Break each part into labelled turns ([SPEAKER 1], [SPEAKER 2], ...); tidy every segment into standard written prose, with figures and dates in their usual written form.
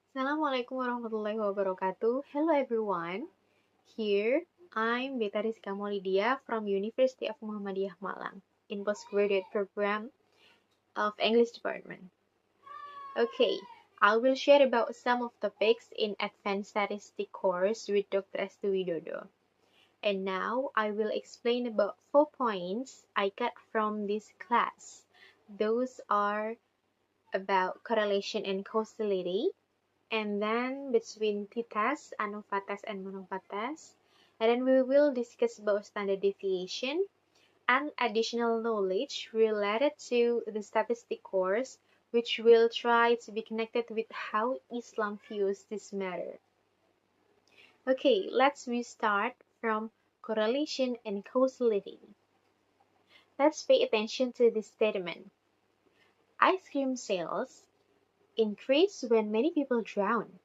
[SPEAKER 1] Assalamualaikum warahmatullahi wabarakatuh. Hello everyone. Here I'm Beta Rizka Maulidia from University of Muhammadiyah Malang in postgraduate program of English department. Okay, I will share about some of topics in Advanced Statistic course with Dr. Estu Widodo. And now I will explain about 4 points I got from this class. Those are about correlation and causality, and then between thetas, anufatas, and monofatas. And then we will discuss about standard deviation and additional knowledge related to the statistic course, which will try to be connected with how Islam views this matter. Okay, let's restart from correlation and causality. Let's pay attention to this statement. Ice cream sales increase when many people drown.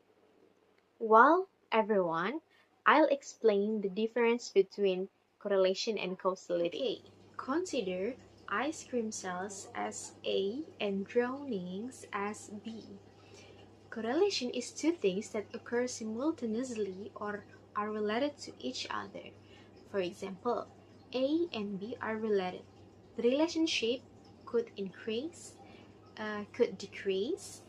[SPEAKER 1] Well, everyone, I'll explain the difference between correlation and causality. Okay, consider ice cream sales as A and drownings as B. Correlation is two things that occur simultaneously or are related to each other. For example, A and B are related. The relationship could increase, could decrease,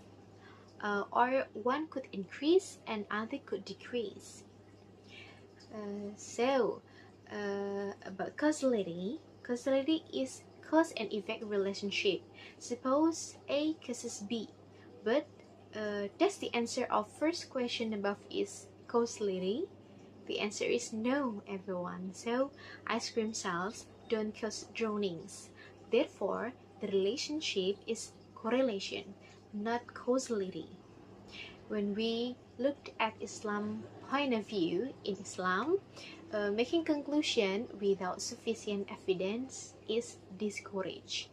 [SPEAKER 1] or one could increase and other could decrease. About causality, causality is cause and effect relationship. Suppose A causes B, but that's the answer of first question above is causality. The answer is no, everyone. So ice cream sales don't cause drownings. Therefore, the relationship is correlation, not causality. When we looked at Islam point of view in Islam, making conclusion without sufficient evidence is discouraged.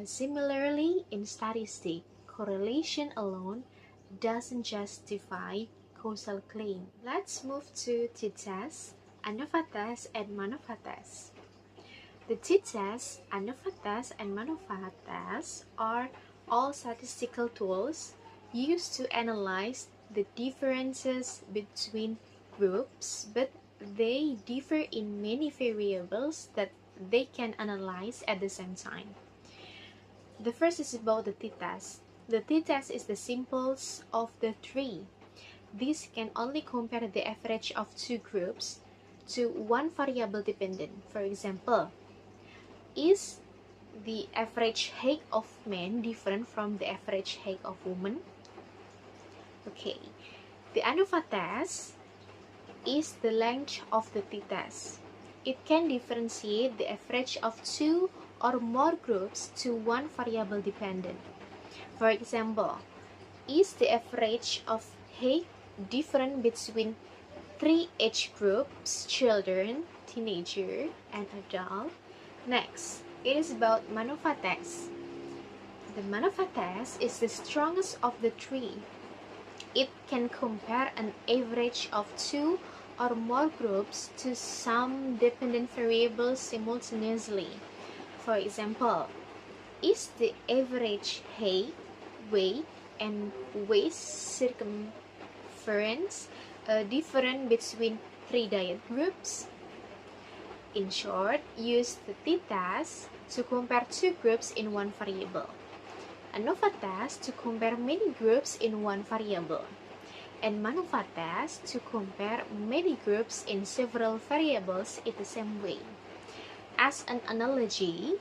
[SPEAKER 1] Similarly, in statistics, correlation alone doesn't justify causal claim. Let's move to thetas, anafatas, and manofatas. The thetas, anafatas, and manofatas are all statistical tools used to analyze the differences between groups, but they differ in many variables that they can analyze at the same time. The first is about the thetas. The thetas is the simplest of the three. This can only compare the average of two groups to one variable dependent. For example, is the average height of men different from the average height of women? Okay, the anufatas is the length of the thetas. It can differentiate the average of two or more groups to one variable dependent. For example, is the average of height different between three age groups, children, teenager, and adult? Next, it is about manofatas. The manofatas is the strongest of the three. It can compare an average of two or more groups to some dependent variables simultaneously. For example, is the average height, weight, and waist circumference different between three diet groups? In short, use the thetas to compare two groups in one variable, anafatas to compare many groups in one variable, and manofatas to compare many groups in several variables in the same way. As an analogy,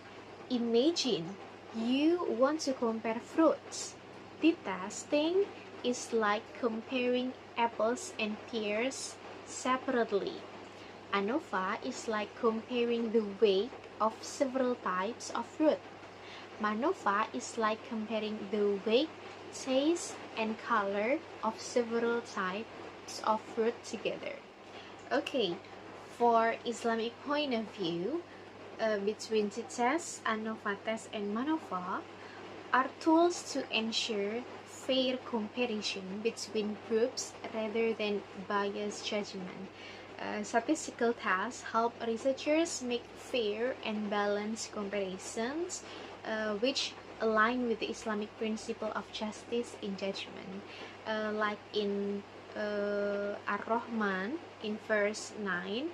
[SPEAKER 1] imagine you want to compare fruits. Thetas thing is like comparing apples and pears separately. ANOVA is like comparing the weight of several types of fruit. MANOVA is like comparing the weight, taste, and color of several types of fruit together. Okay, for Islamic point of view, between thetas, anafatas, and manova are tools to ensure fair comparison between groups rather than biased judgment. Statistical tasks help researchers make fair and balanced comparisons, which align with the Islamic principle of justice in judgment, like in Ar-Rahman in verse 9,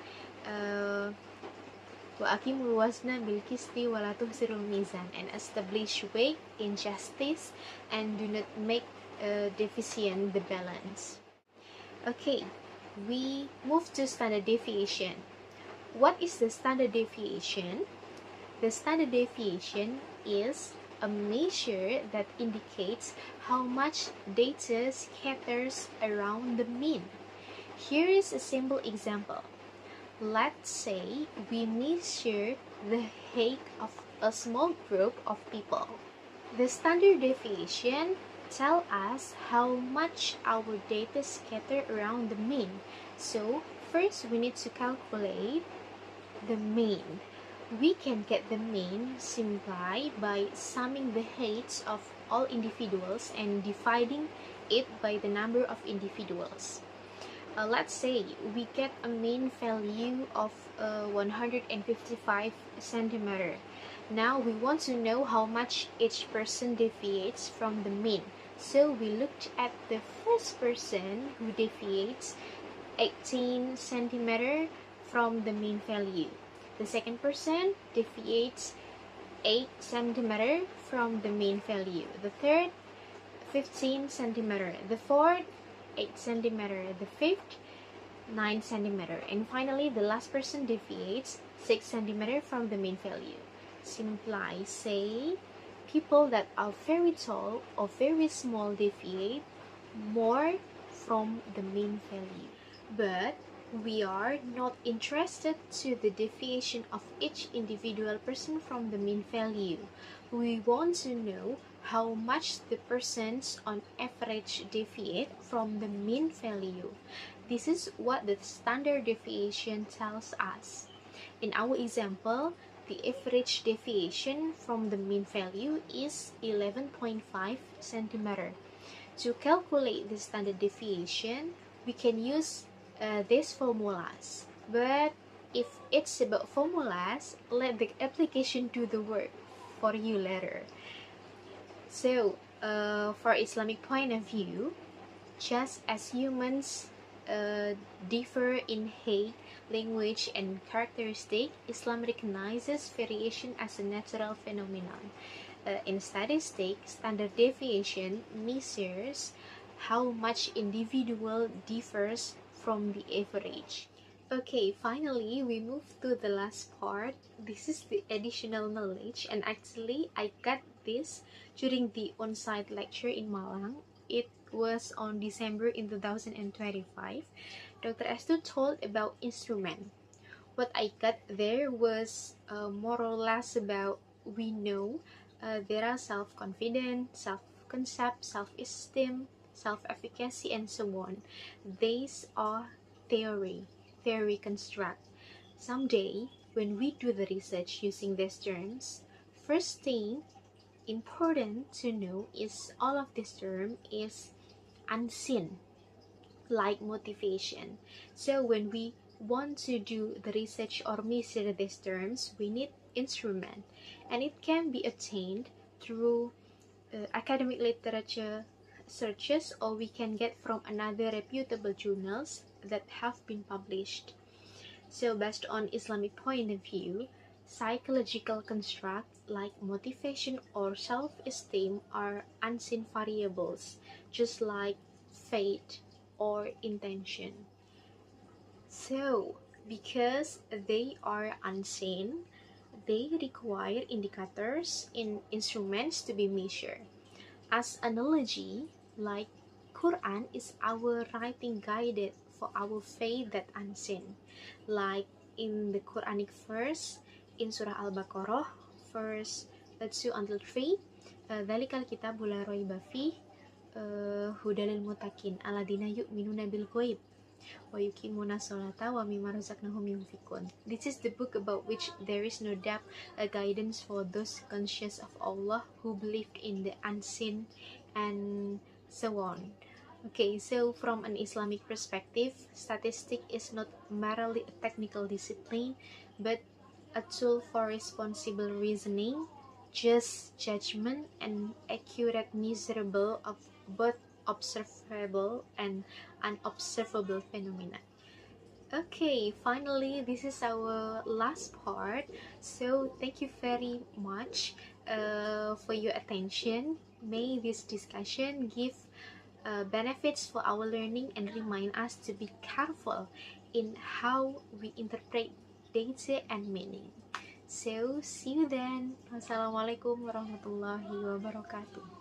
[SPEAKER 1] وَأَقِيمُوا الْوَزْنَ بِالْقِسْطِ وَلَا تُخْسِرُوا الْمِيزَانَ, and establish weight in justice and do not make deficient the balance. Okay, we move to standard deviation. What is the standard deviation? The standard deviation is a measure that indicates how much data scatters around the mean. Here is a simple example. Let's say we measure the height of a small group of people. The standard deviation tells us how much our data scatter around the mean. So first we need to calculate the mean. We can get the mean simply by summing the heights of all individuals and dividing it by the number of individuals. Let's say we get a mean value of 155 centimeter. Now we want to know how much each person deviates from the mean. So we looked at the first person who deviates 18 centimeter from the mean value. The second person deviates 8 centimeter from the mean value. The third, 15 centimeter. The fourth, 8 centimeter. The fifth, 9 centimeter. And finally, the last person deviates 6 centimeter from the mean value. Simply say, people that are very tall or very small deviate more from the mean value. But we are not interested to the deviation of each individual person from the mean value. We want to know how much the persons on average deviate from the mean value. This is what the standard deviation tells us. In our example, the average deviation from the mean value is 11.5 centimeter. To calculate the standard deviation, we can use these formulas. But if it's about formulas, let the application do the work for you later. So, for Islamic point of view, just as humans differ in height, language, and characteristic, Islam recognizes variation as a natural phenomenon. In statistics, standard deviation measures how much individual differs from the average. Okay, finally, we move to the last part. This is the additional knowledge, and actually, I got this during the on-site lecture in Malang. It was on December in 2025. Dr. Estu told about instrument. What I got there was more or less about we know there are self-confidence, self-concept, self-esteem, self-efficacy, and so on. These are theory construct. Someday, when we do the research using these terms, first thing important to know is all of this term is unseen, like motivation. So when we want to do the research or measure these terms, we need instrument, and it can be obtained through academic literature searches, or we can get from another reputable journals that have been published. So based on Islamic point of view, psychological constructs like motivation or self-esteem are unseen variables, just like fate or intention. So, because they are unseen, they require indicators in instruments to be measured. As analogy, like Quran is our writing guide for our faith that unseen. Like in the Quranic verse in Surah Al-Baqarah, verse 2 until 3, Dzalikal kitabu la raiba fih hudalil mutakin aladina yu'minuna bil ghaib wa yuqimuna sholata wa mimma razaqnahum yunfikun. This is the book about which there is no doubt, a guidance for those conscious of Allah who believed in the unseen, and so on. Okay, so from an Islamic perspective, statistics is not merely a technical discipline, but a tool for responsible reasoning, just judgment and accurate measurable of both observable and unobservable phenomena. Okay, finally, this is our last part. So, thank you very much for your attention. May this discussion give benefits for our learning and remind us to be careful in how we interpret data and meaning. So, see you then. Wassalamualaikum warahmatullahi wabarakatuh.